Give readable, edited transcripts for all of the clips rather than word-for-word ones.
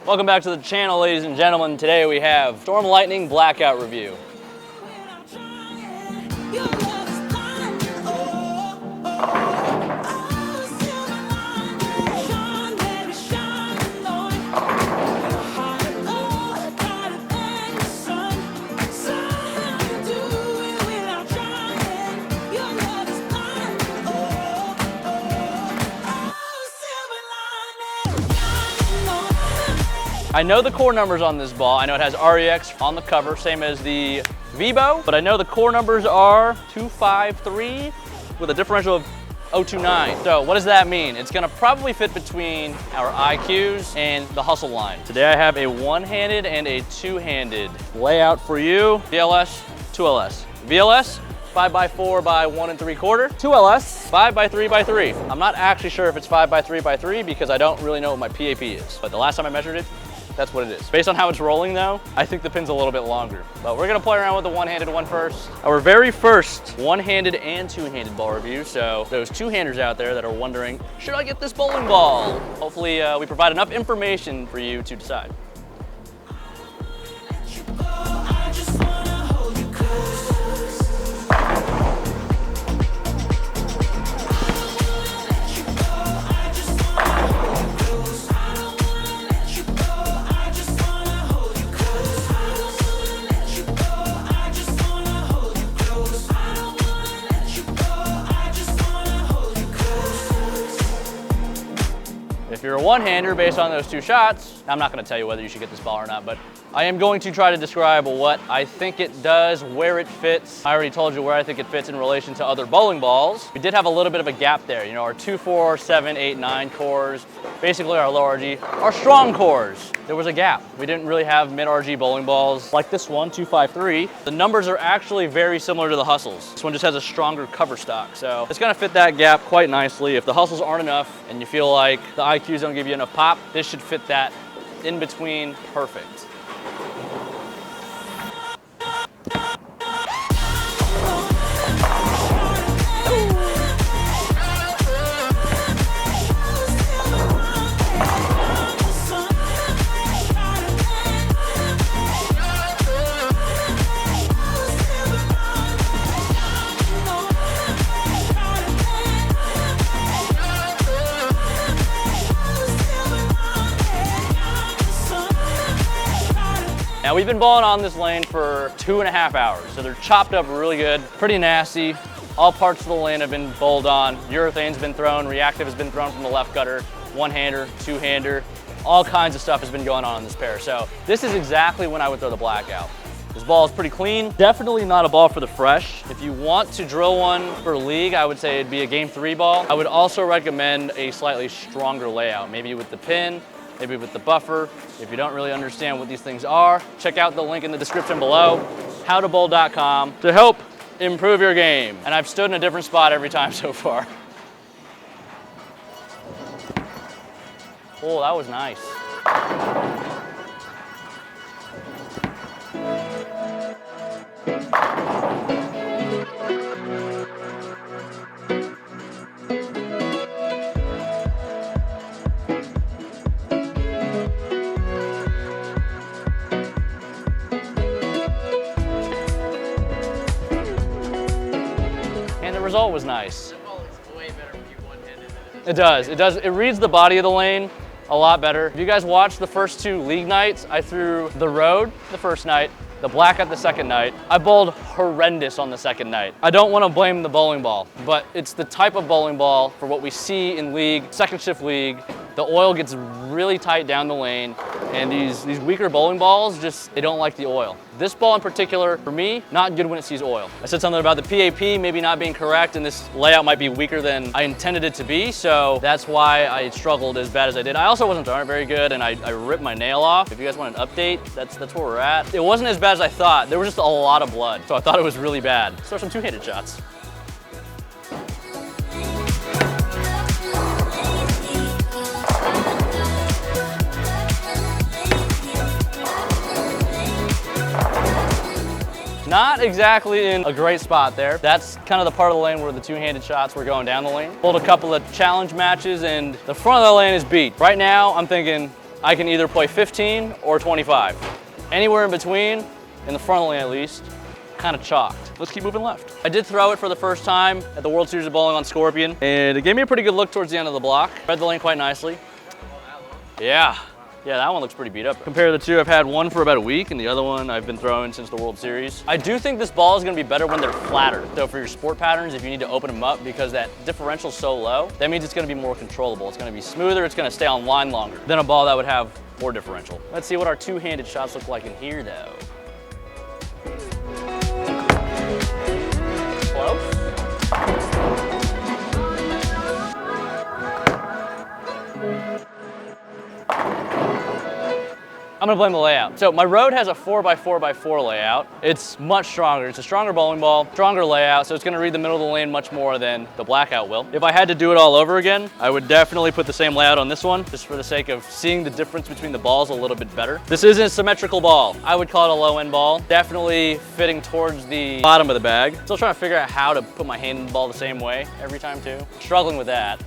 Welcome back to the channel, ladies and gentlemen. Today we have Storm Lightning Blackout Review. I know the core numbers on this ball. I know it has REX on the cover, same as the Vibo, but I know the core numbers are 253 with a differential of 029. So what does that mean? It's gonna probably fit between our IQs and the hustle line. Today I have a one-handed and a two-handed layout for you. VLS, 2LS. VLS, 5x4 by 1 3/4. 2LS, 5x3x3. I'm not actually sure if it's 5x3x3 because I don't really know what my PAP is, but the last time I measured it, that's what it is. Based on how it's rolling though, I think the pin's a little bit longer. But we're gonna play around with the one-handed one first. Our very first one-handed and two-handed ball review. So those two-handers out there that are wondering, should I get this bowling ball? Hopefully we provide enough information for you to decide. If you're a one-hander based on those two shots, I'm not gonna tell you whether you should get this ball or not, but I am going to try to describe what I think it does, where it fits. I already told you where I think it fits in relation to other bowling balls. We did have a little bit of a gap there. You know, our 2, 4, 7, 8, 9 cores, basically our low RG, our strong cores. There was a gap. We didn't really have mid RG bowling balls like this one, 253. The numbers are actually very similar to the hustles. This one just has a stronger cover stock. So it's gonna fit that gap quite nicely. If the hustles aren't enough and you feel like the IQs don't give you enough pop, this should fit that in between perfect. Now we've been bowling on this lane for 2.5 hours, so they're chopped up really good, pretty nasty. All parts of the lane have been bowled on. Urethane's been thrown, reactive has been thrown from the left gutter, one-hander, two-hander, all kinds of stuff has been going on in this pair. So this is exactly when I would throw the blackout. This ball is pretty clean, definitely not a ball for the fresh. If you want to drill one for league, I would say it'd be a game 3 ball. I would also recommend a slightly stronger layout, maybe with the pin, maybe with the buffer. If you don't really understand what these things are, check out the link in the description below, howtobowl.com, to help improve your game. And I've stood in a different spot every time so far. Oh, that was nice. And the result was nice. The ball is way better when you one-handed than it is. It does. It does. It reads the body of the lane a lot better. If you guys watched the first 2 league nights, I threw the road the first night, the blackout the second night. I bowled horrendous on the second night. I don't want to blame the bowling ball, but it's the type of bowling ball for what we see in league, second shift league. The oil gets really tight down the lane, and these weaker bowling balls they don't like the oil. This ball in particular, for me, not good when it sees oil. I said something about the PAP maybe not being correct, and this layout might be weaker than I intended it to be, so that's why I struggled as bad as I did. I also wasn't throwing it very good, and I ripped my nail off. If you guys want an update, that's where we're at. It wasn't as bad as I thought. There was just a lot of blood, so I thought it was really bad. Let's throw some two-handed shots. Not exactly in a great spot there. That's kind of the part of the lane where the two-handed shots were going down the lane. Pulled a couple of challenge matches and the front of the lane is beat. Right now, I'm thinking I can either play 15 or 25. Anywhere in between, in the front lane at least, kind of chalked. Let's keep moving left. I did throw it for the first time at the World Series of Bowling on Scorpion, and it gave me a pretty good look towards the end of the block. Read the lane quite nicely. Yeah, that one looks pretty beat up. Compare the two, I've had one for about a week, and the other one I've been throwing since the World Series. I do think this ball is gonna be better when they're flatter. So for your sport patterns, if you need to open them up because that differential's so low, that means it's gonna be more controllable. It's gonna be smoother, it's gonna stay on line longer than a ball that would have more differential. Let's see what our two-handed shots look like in here though. Close. I'm gonna blame the layout. So my road has a 4x4x4 layout. It's much stronger. It's a stronger bowling ball, stronger layout, so it's gonna read the middle of the lane much more than the blackout will. If I had to do it all over again, I would definitely put the same layout on this one, just for the sake of seeing the difference between the balls a little bit better. This isn't a symmetrical ball. I would call it a low end ball. Definitely fitting towards the bottom of the bag. Still trying to figure out how to put my hand in the ball the same way every time too. Struggling with that.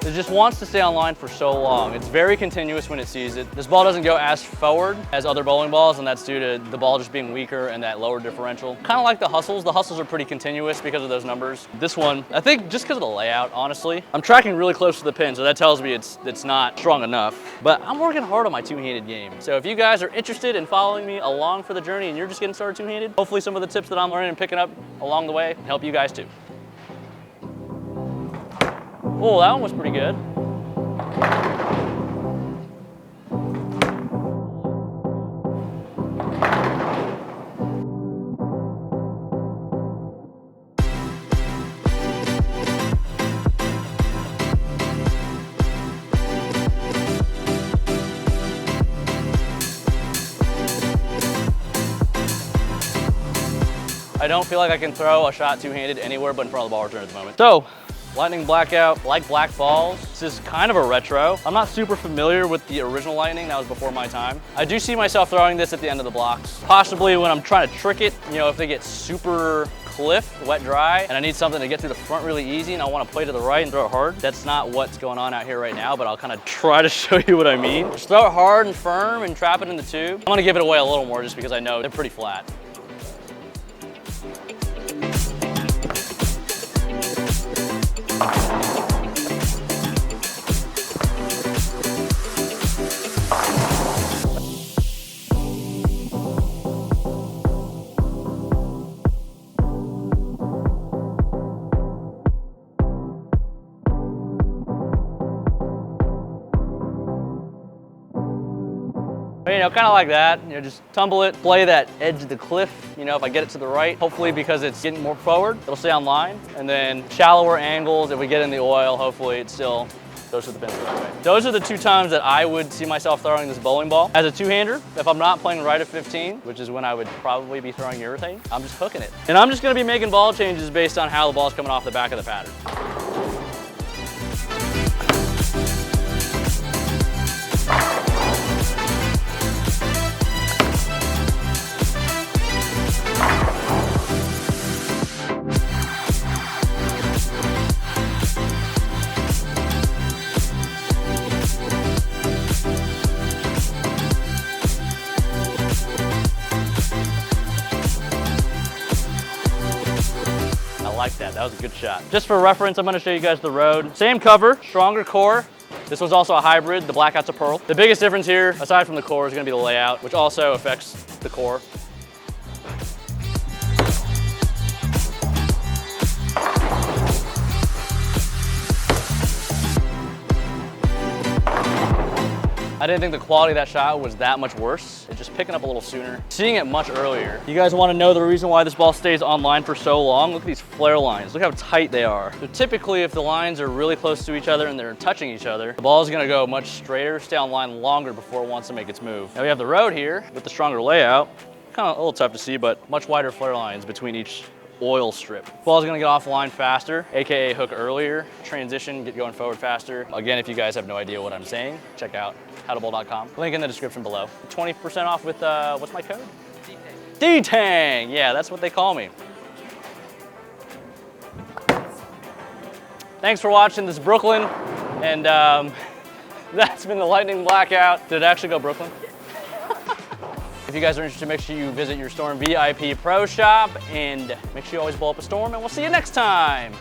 It just wants to stay on line for so long. It's very continuous when it sees it. This ball doesn't go as forward as other bowling balls, and that's due to the ball just being weaker and that lower differential. Kind of like the hustles. The hustles are pretty continuous because of those numbers. This one, I think just because of the layout, honestly. I'm tracking really close to the pin, so that tells me it's not strong enough. But I'm working hard on my two-handed game. So if you guys are interested in following me along for the journey and you're just getting started two-handed, hopefully some of the tips that I'm learning and picking up along the way help you guys too. Oh, that one was pretty good. I don't feel like I can throw a shot two-handed anywhere but in front of the ball return at the moment. So, Lightning Blackout, like black balls. This is kind of a retro. I'm not super familiar with the original Lightning, that was before my time. I do see myself throwing this at the end of the blocks. Possibly when I'm trying to trick it, you know, if they get super cliff, wet dry, and I need something to get through the front really easy and I want to play to the right and throw it hard. That's not what's going on out here right now, but I'll kind of try to show you what I mean. Just throw it hard and firm and trap it in the tube. I'm gonna give it away a little more just because I know they're pretty flat. You know, kind of like that, you know, just tumble it, play that edge of the cliff, you know, if I get it to the right, hopefully because it's getting more forward, it'll stay on line, and then shallower angles, if we get in the oil, hopefully it still goes to the pins the right way. Those are the two times that I would see myself throwing this bowling ball. As a two-hander, if I'm not playing right at 15, which is when I would probably be throwing urethane, I'm just hooking it. And I'm just gonna be making ball changes based on how the ball's coming off the back of the pattern. Like that was a good shot. Just for reference, I'm gonna show you guys the road. Same cover, stronger core. This was also a hybrid, the blackout's a pearl. The biggest difference here, aside from the core, is gonna be the layout, which also affects the core. I didn't think the quality of that shot was that much worse. It's just picking up a little sooner. Seeing it much earlier. You guys wanna know the reason why this ball stays on line for so long? Look at these flare lines. Look how tight they are. So typically if the lines are really close to each other and they're touching each other, the ball is gonna go much straighter, stay on line longer before it wants to make its move. Now we have the road here with the stronger layout. Kind of a little tough to see, but much wider flare lines between each oil strip. Ball's gonna get offline faster, AKA hook earlier, transition, get going forward faster. Again, if you guys have no idea what I'm saying, check out howtoball.com. Link in the description below. 20% off with, what's my code? D-Tang, yeah, that's what they call me. Thanks for watching, this is Brooklyn, and that's been the lightning blackout. Did it actually go Brooklyn? If you guys are interested, make sure you visit your Storm VIP Pro Shop and make sure you always blow up a storm, and we'll see you next time.